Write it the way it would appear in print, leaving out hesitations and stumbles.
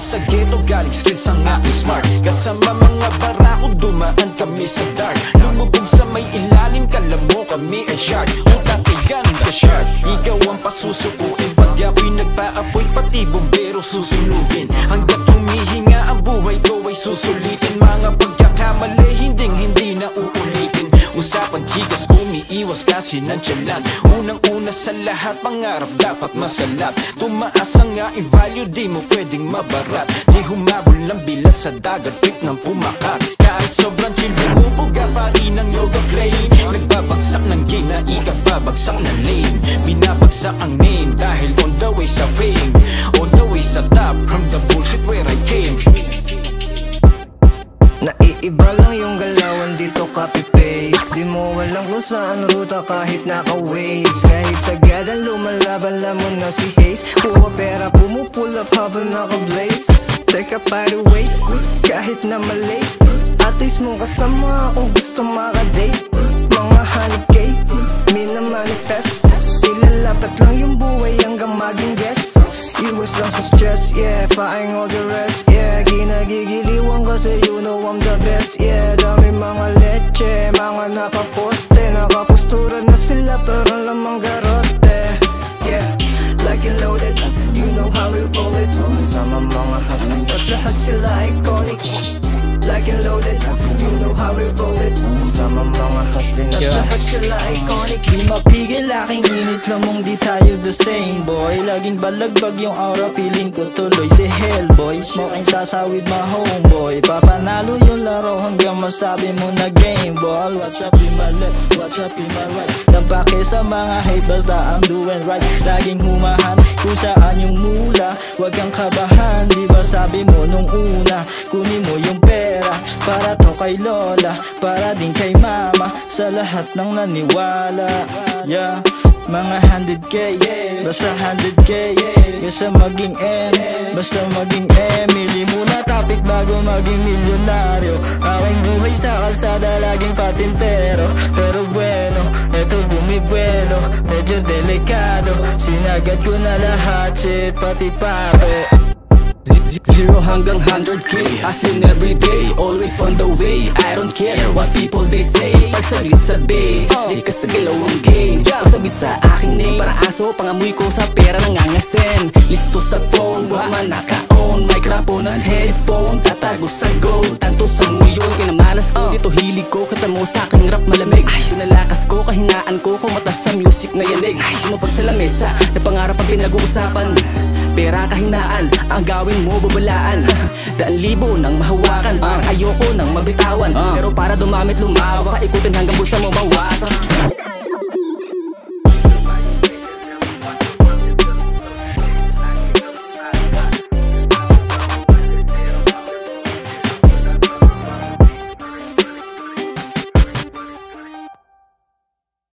sa ghetto, galing skills ang aking smart. Kasama mga barako, dumaan kami sa dark. Lumubog sa may ilalim, kala mo kami ay shark. Utak ay ganun ka shark, ikaw ang pasusukuin. Pag ako'y nagpaapoy, pati bumbero susunugin. Hanggat humihinga ang buhay ko ay susulitin. Mga pagkakamali, hindi na uulitin. Usapan chikas, umiiwas kasi nantyalan. Unang-una sa lahat, pangarap dapat masalat. Tumaas ang aking value, di mo pwedeng mabarat. Di humabol ng bilas sa dagat, trip ng pumakat. Kahit sobrang chill, bumubuga pa rin ang yoga flame. Nagbabagsak ng game na ikababagsak na lane. Binabagsak ang name dahil on the way sa fame. On the way sa top, from the bullshit where I came. Naiiba lang yung galawan dito, copy-paste. Di mo alam kung saan ruta kahit naka-waze. Kahit sagadan lumalaban, lamon na si Hayes. Kuha pera, pumupull up habang naka-blaze. Teka, by the way, kahit na malate, at least mong kasama kung gusto maka-date. Mga 100k, mina-manifest. Ilalapat lang yung buhay hanggang maging guess. Iwas lang sa stress, yeah, paing all the rest, yeah. Ginagigiliwan kasi you know I'm the best, yeah. Dami mga leche, mga nakaposte. Nakapostura na sila pero lamang garote, yeah. Like and loaded, you know how we roll it. Sama mga husband at lahat sila iconic. Like and loaded, you know how we roll it. Sama mga husband at lahat sila iconic. Di mapigil aking init, lamang di tayo the same, boy. Laging balagbag yung aura, feeling ko tuloy si Hellboy. Smoking sasa with my homeboy. Papanalo yung laro hanggang masabi mo na game ball. What's up in my left, what's up in my right. Nampake sa mga hate, basta I'm doing right. Laging humahan kung saan yung mula. Huwag kang kabahan, di ba sabi mo nung una, kunin mo yung pera para to kay lola, para din kay mama, sa lahat ng naniwala, yeah. Mga 100k, basta 100k, kesa maging M, basta maging M. Mili muna topic bago maging milyonaryo. Aking buhay sa kalsada, laging patintero. Pero bueno, eto bumibuelo, medyo delikado. Sinagad ko na lahat, shit, pati pato. 0 hanggang 100k, as in everyday, always on the way. I don't care what people they say. Pag saglit sabi, di ka sa galaw ang game. Pag sabit sa aking name, parang aso, pangamoy ko sa pera nangangasen. Listo sa phone, wag man naka-on. Microphone at headphone, tatago sa gold. Tanto sa muyon, kinamalas ko, dito hilig ko. Kata mo sa aking rap malamig. Sinalakas ko, kahinaan ko, kumatas sa music na yanig. Sumabag sa lamesa, na pangarap ang pinag-uusapan. Pera kahinaan, ang gawin mo babalaan. Daan libo nang mahawakan, parang ayoko nang mabitawan. Pero para dumamit lumawak, ikutin hanggang bulsa mo mawasak.